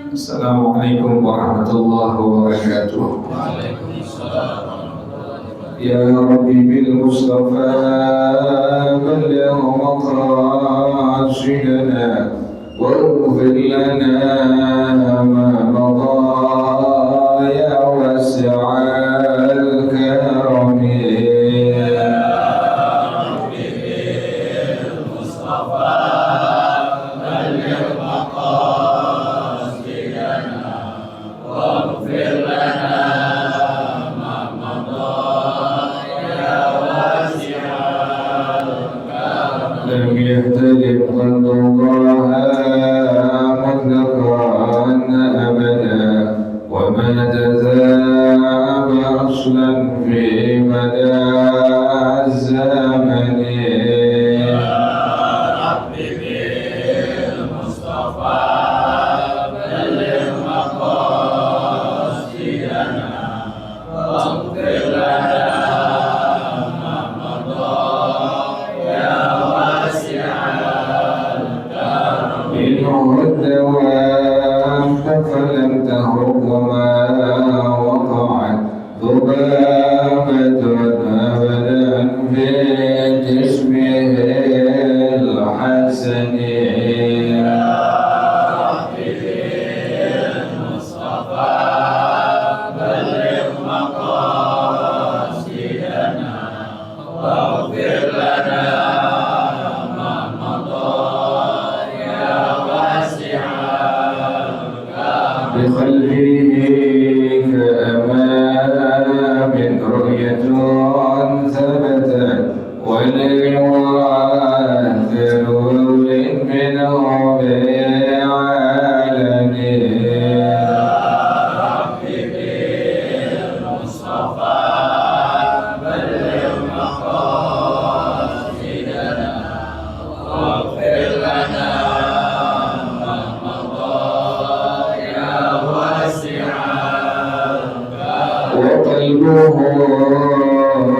Assalamualaikum warahmatullahi wabarakatuh. Ya Rabbi bil Mustafa balligh maqasidana waghfir lana ma madha ya wasi'al karami.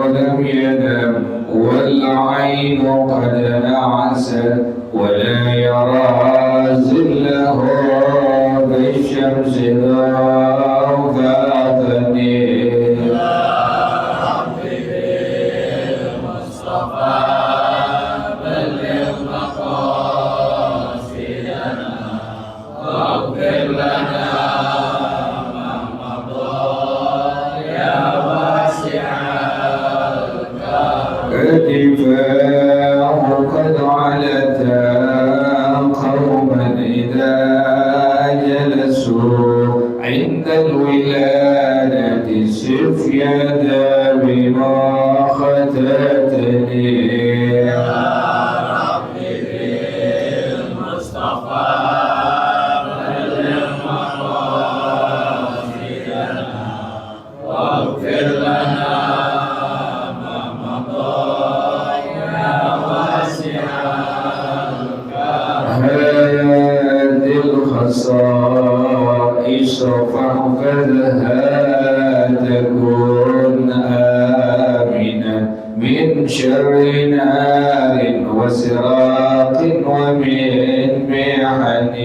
لم ينم والعين قد نعست ولا يرى زله بالشمس ضافتني. قد علتا قوما إذا جلسوا عند الولادة سف يدا بما ختتني. خصائص فاحفظها تكن آمنا من شر نار وسراق ومن محن.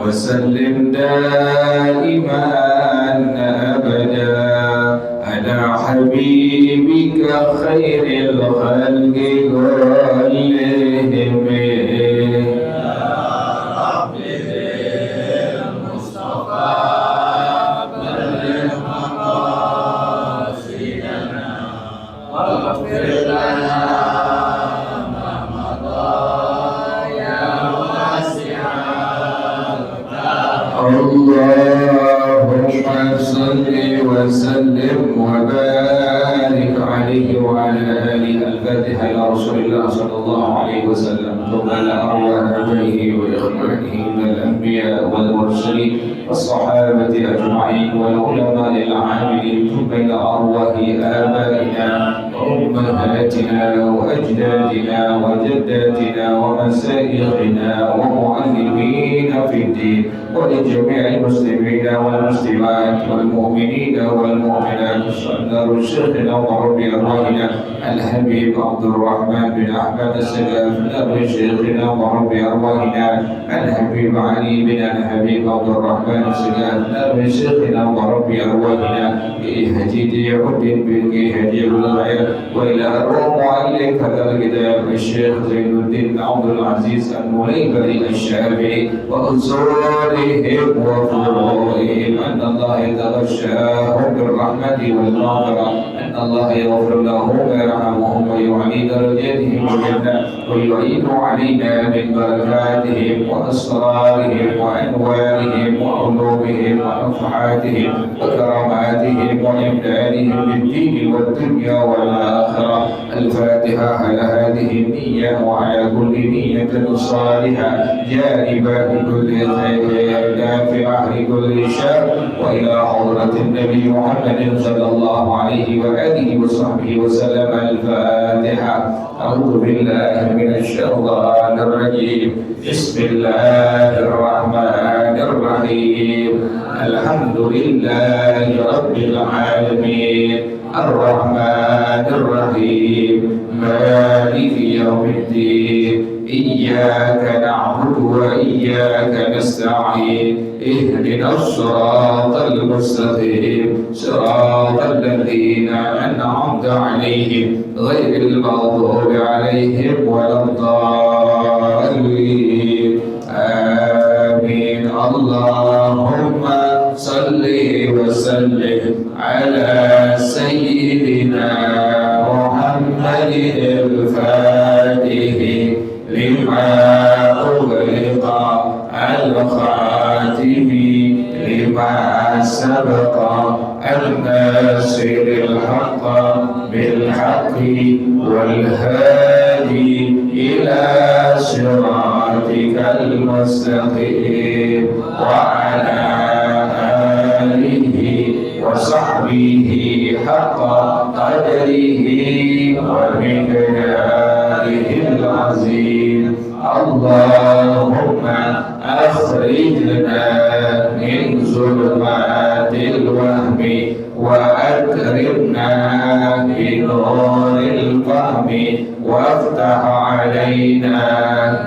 وسلم دائما أبدا على حبيبك خير الخلق كلهم. اللهم صل وسلم وبارك عليه وعلى آله. الفاتحة إلى رسول الله صلى الله عليه وسلم. ثم إلى أرواح آبائه وإخوانه من الأنبياء والمرسلين والصحابة أجمعين والعلماء العاملين ثم إلى أرواح آبائنا وأمهاتنا وأجدادنا وجداتنا ومشايخنا ومعلمين في الدين ولجميع المسلمين والمسلمات والمؤمنين والمؤمنات صلى شيخنا وربي أرواحنا الحبيب عبد الرحمن بن أحمد السلام نبي شيخنا وربي أرواحنا الحبيب علي بن الحبيب عبد الرحمن السلام نبي شيخنا وربي أرواحنا هديد يعد بالهدي بالغير وإلى أرواح معلم هذا الكتاب الشيخ زين الدين عبد العزيز المليبري الشافعي وأنصارهم وفروعهم أن الله يتغشاهم بالرحمة والمغفرة أن الله يغفر لهم ويرحمهم ويعلي درجاتهم بالجنة ويعين علينا من بركاتهم وأسرارهم وأنوارهم وعلومهم ونفحاتهم وكراماتهم وإمدادهم بالدين والدنيا والآخرة. الفاتحة على هذه النية وعلى كل نية صالحة جانبة بكل خير دافعة لكل شر وإلى حضرة النبي محمد صلى الله عليه وآله وصحبه وسلم. الفاتحة. أعوذ بالله من الشيطان الرجيم. بسم الله الرحمن الرحيم. الحمد لله رب العالمين الرحمن الرحيم مالك يوم الدين إياك نعبد وإياك نستعين اهدنا الصراط المستقيم صراط الذين أنعمت عليهم غير المغضوب عليهم ولا الضالين آمين. اللهم صل وسلم على سيدنا محمد الفاتح لما أغلق الخاتم لما سبق الناصر الحق بالحق والهادي إلى صراطك المستقيم وعلى آله وصحبه حق قدره ومقداره العظيم. اللهم أخرجنا من ظلمات الوهم وأكرمنا بنور الفهم وافتح علينا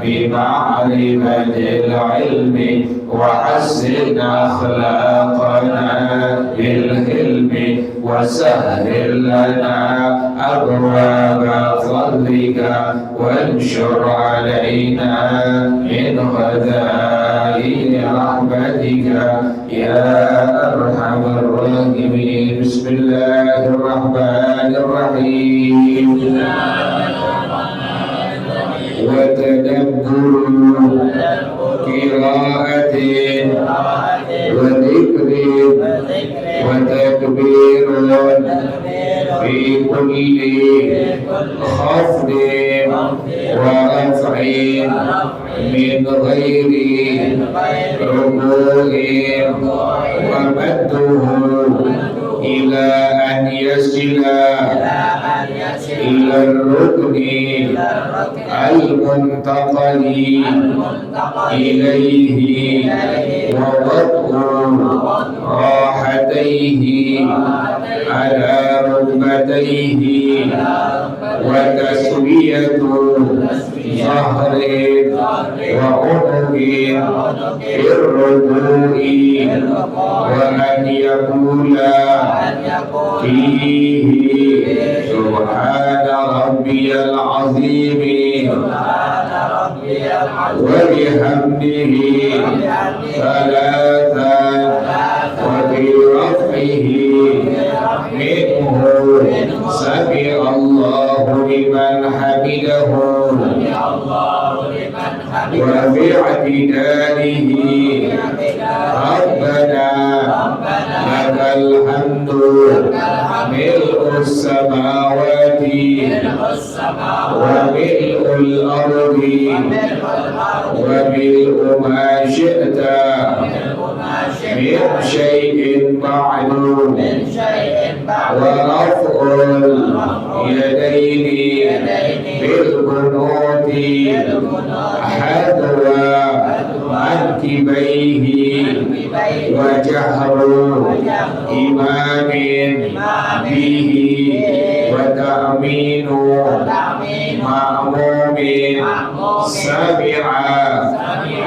بمعرفة العلم وحسن أخلاقنا بالحلم وسهل لنا أبواب فضلك وانشر علينا من خزائن رحمتك يا أرحم الراحمين. بسم الله الرحمن الرحيم. وتدبر قراءة وذكر وتكبير في كل خفض ورفع من غير ركوع ومده إلى أن يصل إلى الركن المنتقل إليه ووضع راحتيه على ركبتيه وتسوية ظهر وعنق في الركوع وأن يقول فيه سبحان ربي العظيم وبحمده ثلاثا وفي رفعه منه سمع الله لمن حمده وفي اعتداله ربنا لك الحمد ملء السماوات وملء الأرض وملء ما شئت من شيء بعد ورفع اليدين بالقنوت حذو منكبيه وجهر إمام به وتأمين مأموم سمع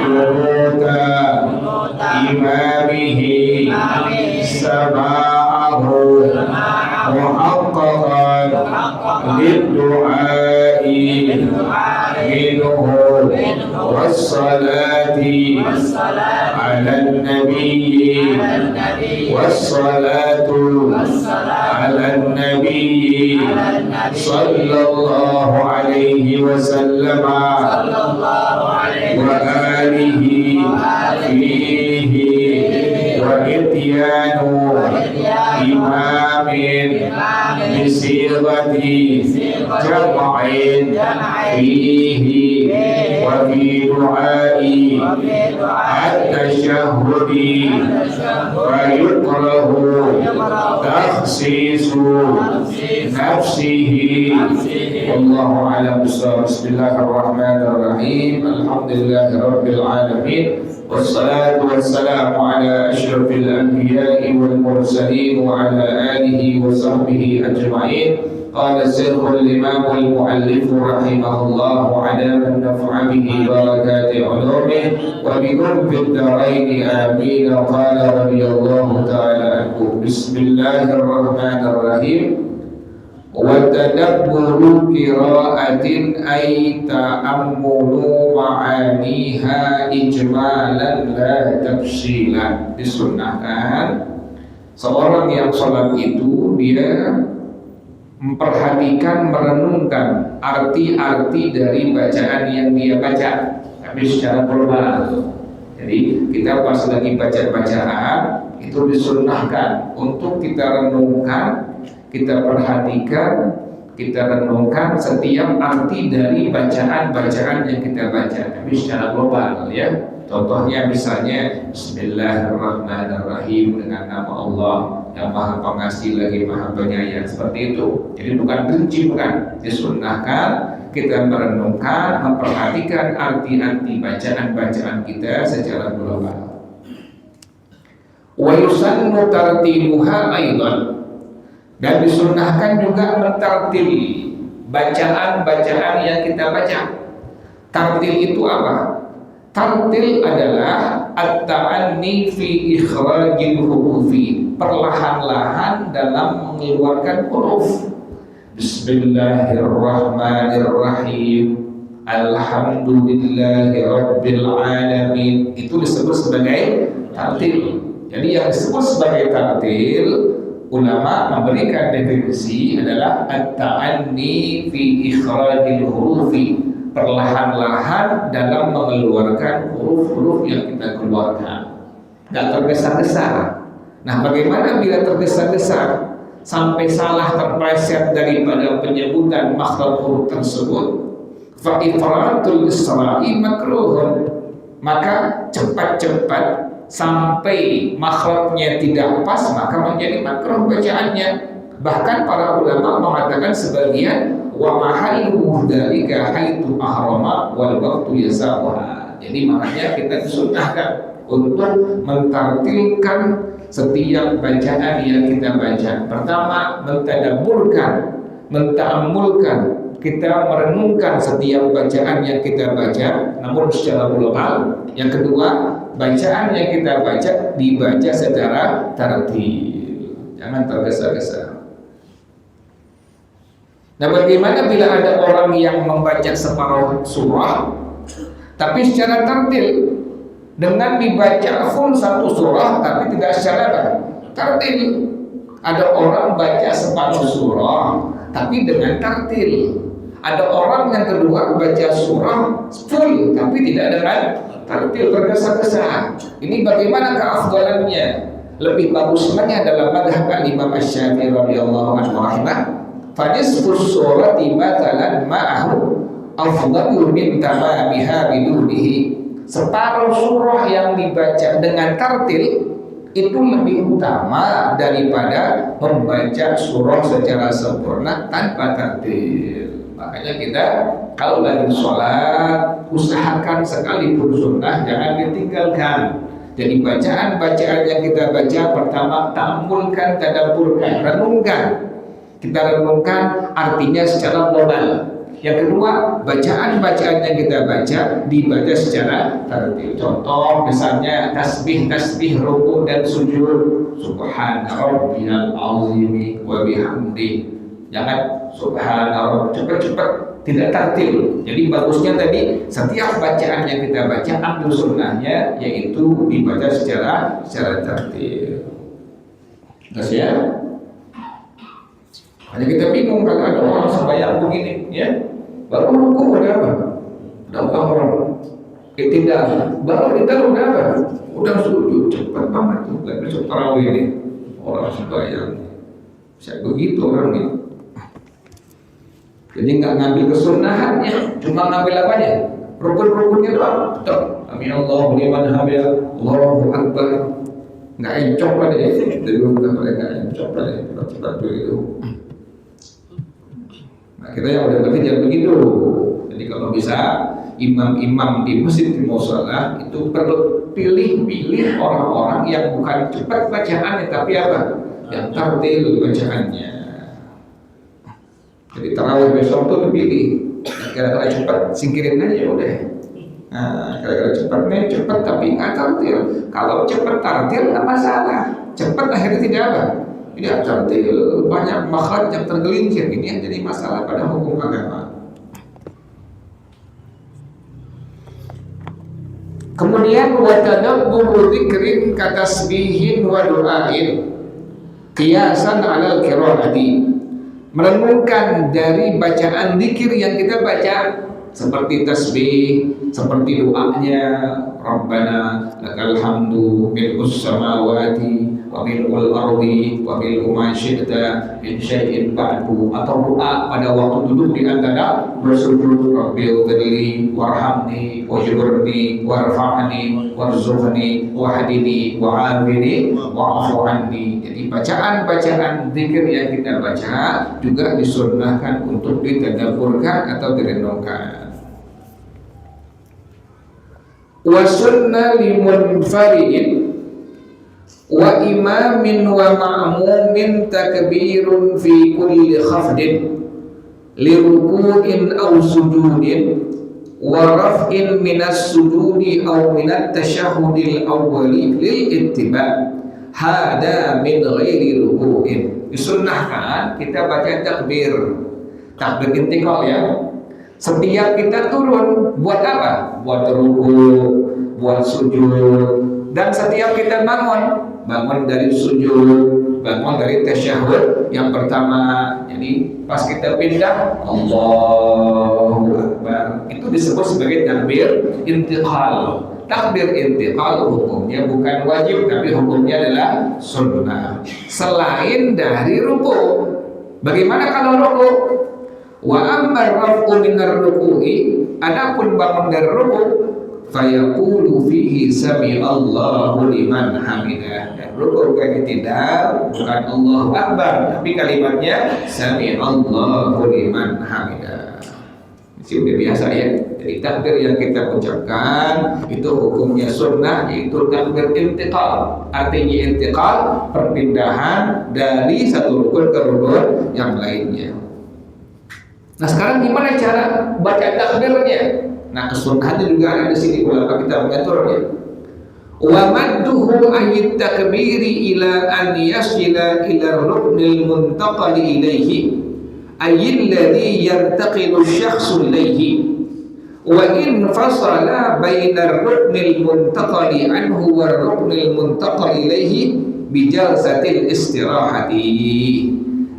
قنوت إمامه سماعه محققا للدعاء منه والصلاة على النبي والصلاة على النبي صلى الله عليه وسلم وآله فيه وإتيان إمام بصيغة جمع فيه وفي دعاء التشهد ويكره تخصيص نفسه والله أعلم بالصواب. بسم الله الرحمن الرحيم الحمد لله رب العالمين والصلاة والسلام على أشرف الأنبياء والمرسلين وعلى آله وصحبه أجمعين. قال الشيخ الإمام المؤلف رحمه الله وعلى من نفع به بركات علومه وبكم في الدارين آمين. قال رضي الله تعالى عنه بسم الله الرحمن الرحيم وتدبر قراءة أي تأمل معانيها إجمالا لا تفصيلا. Disunnahkan seorang yang sholat itu dia memperhatikan, merenungkan arti-arti dari bacaan yang dia baca, tapi secara global. Jadi kita pas lagi baca bacaan itu disunnahkan untuk kita renungkan, kita perhatikan, kita renungkan setiap arti dari bacaan-bacaan yang kita baca, tapi secara global ya. Contohnya misalnya Bismillahirrahmanirrahim dengan nama Allah yang Maha Pengasih lagi Maha Penyayang, seperti itu. Jadi bukan rinci, bukan. Disunnahkan kita merenungkan, memperhatikan arti-arti bacaan-bacaan kita secara global. Wa yusannu tartiluha aidan, dan disunnahkan juga mentartil bacaan-bacaan yang kita baca. Tartil itu apa? Tartil adalah at-ta'anni fi ikhrajil hurufi, perlahan-lahan dalam mengeluarkan huruf. Bismillahirrahmanirrahim alhamdulillahi rabbil alamin, itu disebut sebagai tartil. Jadi yang disebut sebagai tartil, ulama memberikan definisi adalah at-ta'anni fi ikhrajil hurufi, perlahan-lahan dalam mengeluarkan huruf-huruf yang kita keluarkan, tidak tergesa-gesa. Nah, bagaimana bila tergesa-gesa sampai salah, terpleset daripada penyebutan makhraj huruf tersebut? Fa ifratul isra'i makruhun, maka cepat-cepat sampai makhrajnya tidak pas maka menjadi makruh bacaannya. Bahkan para ulama mengatakan sebagian wa mahalluhu dzalika haitsu ahrama wal waqtu yasabuha. Jadi makanya kita disunnahkan untuk mentartilkan setiap bacaan yang kita baca. Pertama, mentadabburkan, menta'ammulkan, kita merenungkan setiap bacaan yang kita baca namun secara global. Yang kedua, bacaan yang kita baca dibaca secara tartil, jangan tergesa-gesa. Nah, bagaimana bila ada orang yang membaca separuh surah tapi secara tartil, dengan dibaca full satu surah tapi tidak secara tartil? Ada orang baca separuh surah tapi dengan tartil. Ada orang yang kedua baca surah full tapi tidak dengan tartil, tergesa-gesa. Ini bagaimana keafdalannya? Lebih bagus mana dalam mazhab Imam Asy-Syafi'i radhiyallahu anhu rahimah, fadisfus surati matalan ma'ahu afdalu min tamamiha bidunihi. Separuh surah yang dibaca dengan tartil itu lebih utama daripada membaca surah secara sempurna tanpa tartil. Makanya kita kalau lagi sholat usahakan sekalipun sunnah jangan ditinggalkan. Jadi bacaan-bacaan yang kita baca pertama ta'ammulkan, tadabburkan, renungkan. Kita renungkan artinya secara global. Yang kedua, bacaan-bacaan yang kita baca dibaca secara tartil. Contoh misalnya tasbih ruku dan sujud. Subhana rabbiyal azim wa bihamdi. Jangan subhana cepat-cepat, tidak tartil. Jadi bagusnya tadi setiap bacaan yang kita baca ambil sunnahnya, yaitu dibaca secara tartil. Terus ya, hanya kita bingung kalau ada orang sembahyang begini, ya, baru ruku udah apa? Udah orang tidak, baru kita udah apa? Udah sujud, cepat banget tuh. Kayak besok tarawih ini orang sembahyang, saya begitu orang nih. Jadi nggak ngambil kesunahannya, cuma ngambil apanya? Rukun-rukunnya doang. Amin Allahu liman hamidah, Allahu akbar. Nggak encok pada ya, dari udah nggak encok pada ya, cepat itu. Nah kita yang udah berarti jangan begitu. Jadi kalau bisa imam-imam di masjid di mushola itu perlu pilih orang-orang yang bukan cepat bacaannya tapi apa? Yang tartil bacaannya. Jadi tarawih besok tuh dipilih, kira-kira cepat singkirin aja udah. Nah, kira-kira cepat nih cepat tapi nggak tartil. Kalau cepat tartil nggak masalah. Cepat akhirnya tidak apa? Tidak tartil, banyak makhraj yang tergelincir. Ini yang jadi masalah pada hukum agama. Kemudian wa tadabbur dzikrin katasbihin wa du'ain qiyasan 'alal qiraati. Merenungkan dari bacaan zikir yang kita baca seperti tasbih, seperti doanya Rabbana lakal hamdu mil'us samawati wa mil'ul ardi wa mil'u ma syi'ta min syai'in ba'du, atau doa pada waktu duduk di antara bersujud, Rabbil firli warhamni wajburni warfa'ni warzuqni wahdini wa'afini wa'afu anni. Jadi bacaan-bacaan zikir yang kita baca juga disunnahkan untuk ditadabburkan atau direnungkan. Wa sunna limunfaridin wa imamin wa ma'mumin takbirun fi kulli khafdin liruku'in aw sujudin wa raf'in minas sujudi aw minat tasyahudil awwali lil ittiba' hada min ghairi ruku'in. Disunnahkan kita baca takbir intikal ya. Setiap kita turun buat apa? Buat ruku, buat sujud. Dan setiap kita bangun dari sujud, bangun dari tasyahud yang pertama. Jadi pas kita pindah Allahu Akbar, itu disebut sebagai takbir intiqal. Takbir intiqal hukumnya bukan wajib tapi hukumnya adalah sunnah. Selain dari ruku. Bagaimana kalau ruku? Wa amma raf'u minar ruku'i, adapun bangun dari ruku, fayaqulu fihi sami Allahu liman hamidah. Dan ruku kayak tidak bukan Allahu Akbar tapi kalimatnya sami Allahu liman hamidah. Ini udah biasa ya. Jadi takbir yang kita ucapkan itu hukumnya sunnah, yaitu takbir intiqal. Artinya intiqal, perpindahan dari satu rukun ke rukun yang lainnya. Nah sekarang gimana cara baca takbirnya? Nah kesunnahannya juga ada di sini, ulama kita mengaturnya. Wa madduhu ayat takbiri ila an yasila ila ruknil muntaqali ilaihi ayil ladhi yantaqilu syakhsu ilaihi wa in fasala baina ruknil muntaqali anhu wa ruknil muntaqali ilaihi bijalsatil istirahati.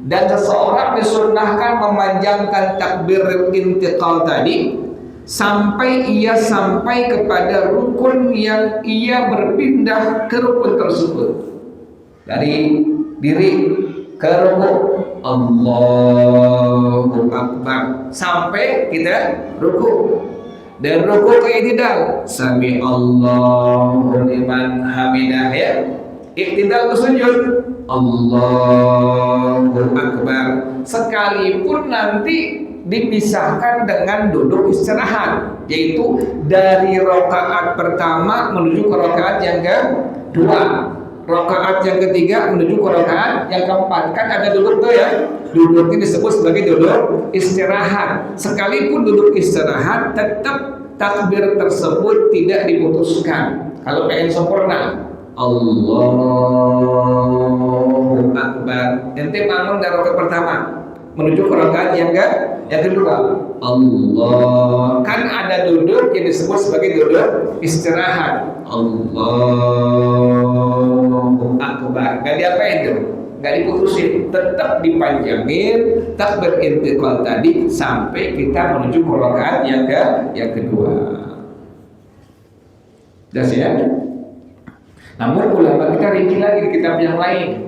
Dan seseorang disunnahkan memanjangkan takbir intiqal tadi sampai ia sampai kepada rukun yang ia berpindah ke rukun tersebut. Dari diri ke rukun Allahu Akbar sampai kita rukun. Dan rukun ke i'tidal sami Allahu liman hamidah ya. Iktidal ke sujud, Allahu Akbar. Sekalipun nanti dipisahkan dengan duduk istirahat, yaitu dari rakaat pertama menuju ke rakaat yang kedua, rakaat yang ketiga menuju ke rakaat yang keempat. Kan ada duduk tuh ya, duduk ini disebut sebagai duduk istirahat. Sekalipun duduk istirahat, tetap takbir tersebut tidak diputuskan. Kalau pengen sempurna, Allahu Akbar, ente bangun dari rakaat pertama menuju ke rakaat yang kedua, Allah. Kan ada duduk yang disebut sebagai duduk istirahat, Allahu Akbar. Gak diapain tuh, gak diputusin, tetap dipanjangin takbir intiqal tadi sampai kita menuju ke rakaat yang kedua. Jelas ya? Namun ulama kita rinci lagi di kitab yang lain.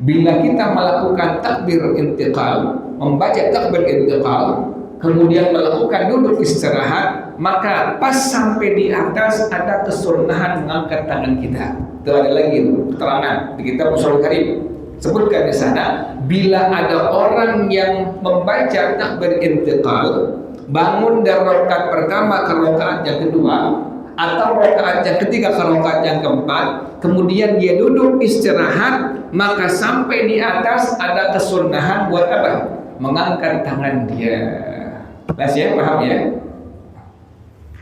Bila kita melakukan takbir intiqal, membaca takbir intiqal, kemudian melakukan duduk istirahat, maka pas sampai di atas ada kesunahan mengangkat tangan kita. Itu ada lagi keterangan di kitab Ushul Karim. Sebutkan di sana, bila ada orang yang membaca takbir intiqal, bangun dari rakaat pertama ke rakaat yang kedua, atau rakaat yang ketiga ke rakaat yang keempat, kemudian dia duduk istirahat, maka sampai di atas ada kesunahan buat apa? Mengangkat tangan dia. Jelas ya, paham ya?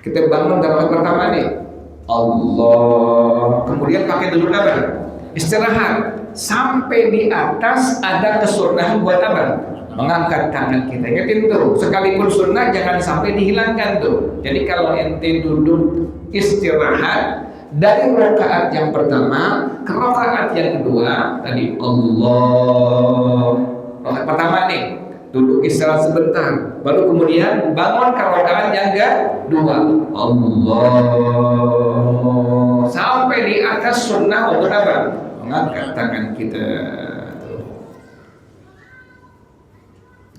Kita bangun dari rakaat pertama nih, Allah, kemudian pakai duduk apa? Istirahat. Sampai di atas ada kesunahan buat apa? Mengangkat tangan kita. Ingatin tuh, sekalipun sunnah jangan sampai dihilangkan tuh. Jadi kalau ente duduk istirahat dari rakaat yang pertama ke rakaat yang kedua, tadi Allah, rakaat pertama nih duduk istirahat sebentar, baru kemudian bangun ke rakaat yang kedua, Allah, sampai di atas sunnah untuk apa? Mengangkat tangan kita.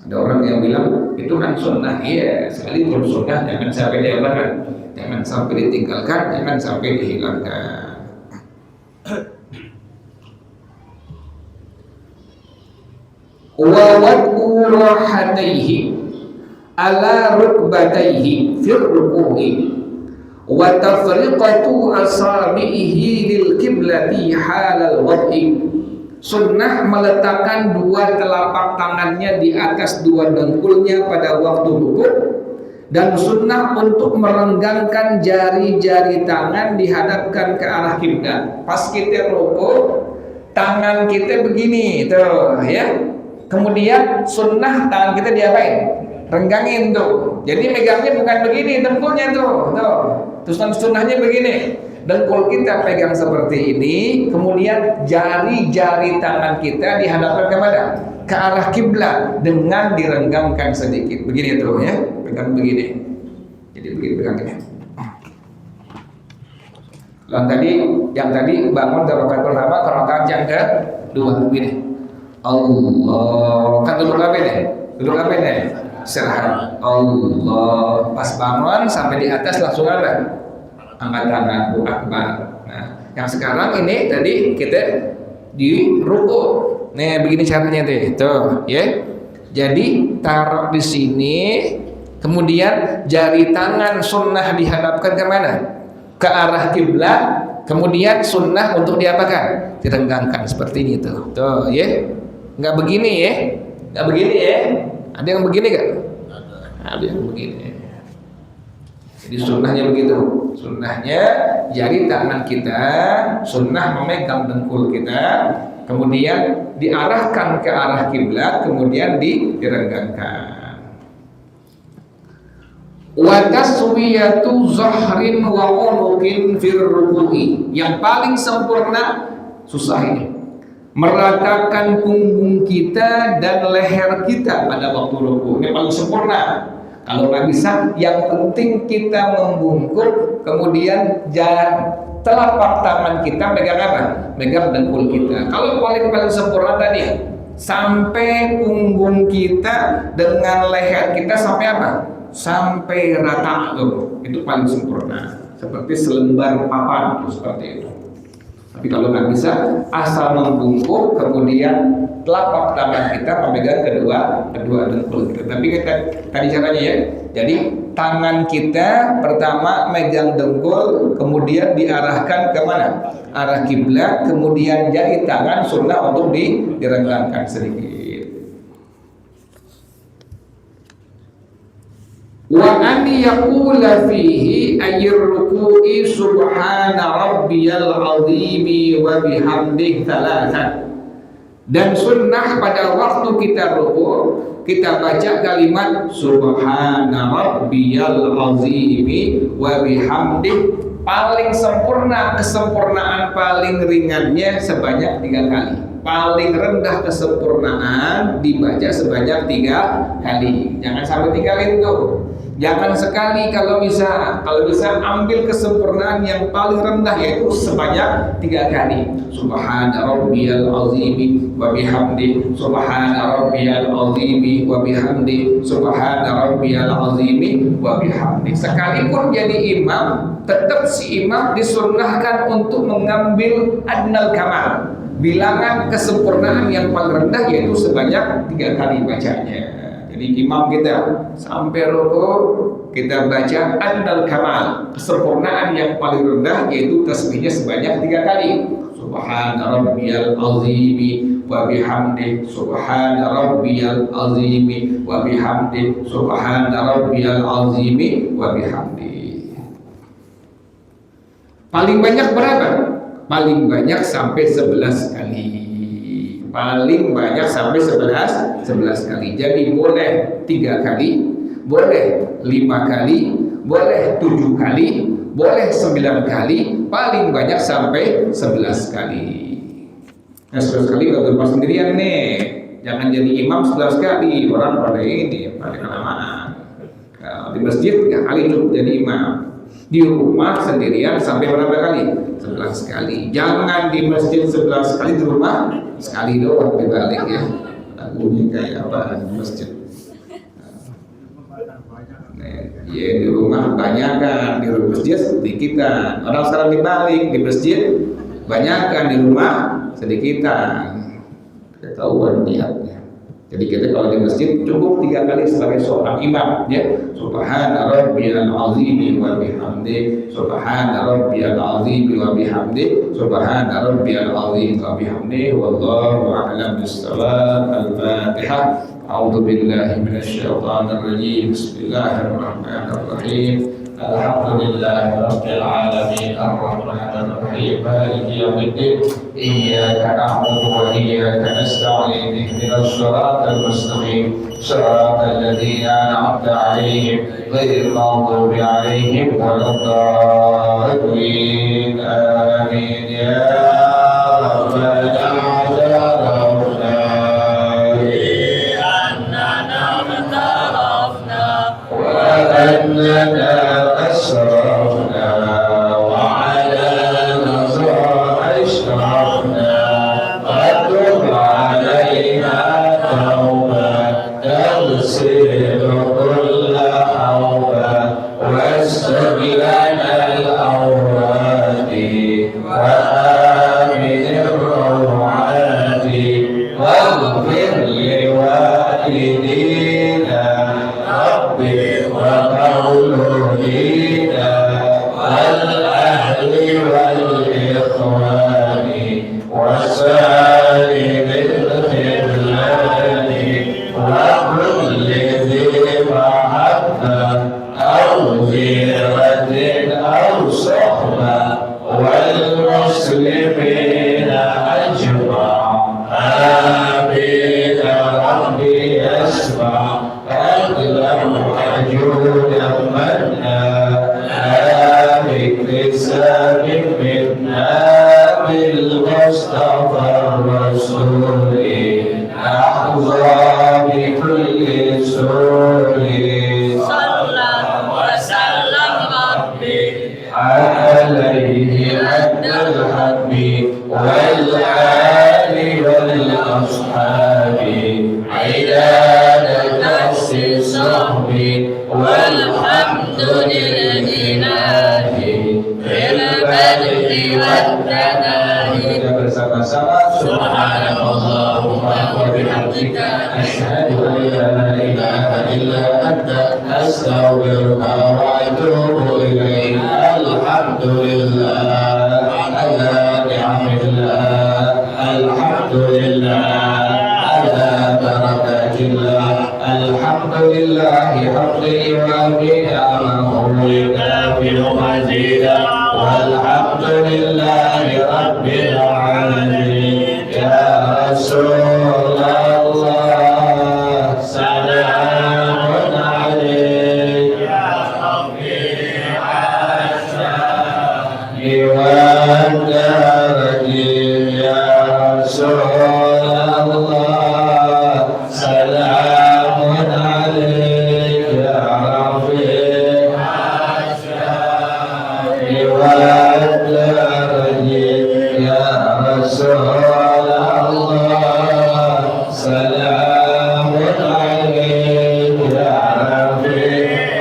Ada orang yang bilang itu kan sunnah, iya, sekalipun sunnah jangan sampai diabaikan, jangan sampai ditinggalkan, jangan sampai dihilangkan. Wa wad'u rahataihi ala rukbataihi fir ruku'i wa tafriqatu asabihi lil qiblati halal wad'i. Sunnah meletakkan dua telapak tangannya di atas dua dengkulnya pada waktu rukuk, dan sunnah untuk merenggangkan jari-jari tangan dihadapkan ke arah kiblat. Pas kita rukuk, tangan kita begini tuh ya. Kemudian sunnah tangan kita diapain? Renggangin tuh. Jadi megangnya bukan begini dengkulnya tuh. Terus sunnahnya begini. Dengkul kita pegang seperti ini, kemudian jari-jari tangan kita dihadapkan kemana? Ke arah kiblat dengan direnggangkan sedikit. Begini tuh ya, pegang begini. Jadi begini pegangnya. Yang tadi bangun dari rakaat pertama ke rakaat yang kedua begini. Allah, kan duduk apa nih? Duduk apa nih? Istirahat. Allah, pas bangun sampai di atas langsung apa? Angkat tangan, Allahu Akbar. Nah, yang sekarang ini tadi kita di ruku. Nih begini caranya tuh, ya. Jadi taruh di sini, kemudian jari tangan sunnah dihadapkan ke mana? Ke arah kiblat. Kemudian sunnah untuk diapakan? Direnggangkan seperti ini tuh, ya. Nggak begini ya, nggak begini ya. Ada yang begini nggak? Ada yang begini. Jadi sunnahnya begitu. Sunnahnya jari tangan kita, sunnah memegang dengkul kita, kemudian diarahkan ke arah kiblat, kemudian direnggangkan. Wa taswiyatu zahrin wa unuqin fir ruku'i. Yang paling sempurna susah ini. Meratakan punggung kita dan leher kita pada waktu ruku. Ini paling sempurna. Kalau nggak bisa, yang penting kita membungkuk, kemudian telapak tangan kita megang apa? Megang dengkul kita. Kalau paling sempurna tadi, sampai punggung kita dengan leher kita sampai apa? Sampai rata tuh. Itu paling sempurna. Seperti selembar papan, seperti itu. Tapi kalau nggak bisa, asal membungkuk, kemudian telapak tangan kita memegang kedua dengkul kita. Tapi kita tadi caranya ya. Jadi tangan kita pertama megang dengkul, kemudian diarahkan ke mana? Arah kiblat, kemudian jari tangan sunnah untuk direnggangkan sedikit. Wa an yaqula fihi ayir ruku'i subhana rabbiyal azimi wa bihamdihi thalathan. Dan sunnah pada waktu kita ruku' kita baca kalimat subhana rabbiyal azimi wa bihamdihi. Paling sempurna, kesempurnaan paling ringannya sebanyak 3 kali. Paling rendah kesempurnaan dibaca sebanyak 3 kali. Jangan sampai 3 kali itu. Jangan sekali kalau bisa ambil kesempurnaan yang paling rendah yaitu sebanyak 3 kali. Subhana rabbiyal azimi wa bihamdi, subhana rabbiyal azimi wa bihamdi, subhana rabbiyal azimi wa bihamdi. Sekalipun jadi imam, tetap si imam disunnahkan untuk mengambil adnal kamal, bilangan kesempurnaan yang paling rendah yaitu sebanyak 3 kali bacanya. Jadi imam kita sampai rukuk kita baca adnal kamal, kesempurnaan yang paling rendah yaitu tasbihnya sebanyak 3 kali. Subhana rabbiyal azimi wa bihamdi, subhana rabbiyal azimi wa bihamdi, subhana rabbiyal azimi wa bihamdi. Paling banyak berapa? Paling banyak sampai 11 kali. Paling banyak sampai 11 kali. Jadi boleh 3 kali, boleh 5 kali, boleh 7 kali, boleh 9 kali, paling banyak sampai 11 kali. Nah 11 kali kalau rumah sendirian nih, jangan jadi imam 11 kali, orang pada ini pada kelamaan. Nah, di masjid 3 kali cukup jadi imam. Di rumah sendirian sampai berapa kali? 11 kali. Jangan di masjid 11 kali, di rumah sekali doang dibalik ya. Lagunya kayak apa di masjid? Ya di rumah banyak kan, di masjid sedikitan. Orang sekarang dibalik, di masjid banyak kan, di rumah sedikitan. Ketahuan niatnya. Jadi kita kalau di masjid cukup 3 kali sebagai seorang imam ya. Subhana rabbiyal azimi wa bihamdi, subhana rabbiyal azimi wa bihamdi, subhana rabbiyal azimi wa bihamdi. Wallahu a'lam bis-shawab. Al-Fatihah. A'udzu billahi minasy syaithanir rajim. Bismillahirrahmanirrahim. Alhamdulillahi rabbil alamin arrahmanir rahim maliki yaumiddin iyyaka na'budu wa iyyaka nasta'in ihdinas siratal mustaqim siratal ladzina an'amta 'alaihim ghairil maghdubi 'alaihim waladdallin amin ya rabbal alamin annana matarafna wa annana أسرفنا وعلى نظر أشرفنا فتب علينا توبة تغسل كل حوبة واستبلنا الأوراد وآمن الروعات واغفر لوالدينا ربي ومولودينا والأهل والإخوان وسائر الخذلان وكل ذي محبة أو غيرة أو صحبة والمسلمين أجمع آمين ربي اسمع أقلم حجونا منا لا باكتساب منا بالمصطفى الرسول نحظى بكل سرور صلى وسلم ربي عليه أد الحب والآل والأصحاب عداد الصحب والحمد للإله في البدء والثناء sama-sama. Subhanallahumma wa bihamdika asyhadu an la ilaha illa anta astaghfiruka wa atubu ilaik. Alhamdulillah ala ni'matillah, alhamdulillah ala barakatillah, alhamdulillah hamdan yuwafi ni'amahu wa yukafi'u mazidah, walhamdulillahi rabbil alamin. Ya Rasulullah, salamun alaik ya Iwan darajim. Ya Rasulullah, salamun alaik ya Rafiq Iwan darajim. Ya Rasulullah, salamun alaik ya Rafiq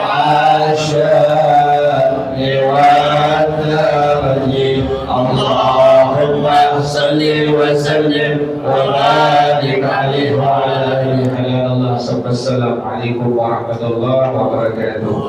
Iwan darajim. Allahumma salli wa sallim wa barik alaihi wa ala alihi. Assalamualaikum warahmatullahi wabarakatuh.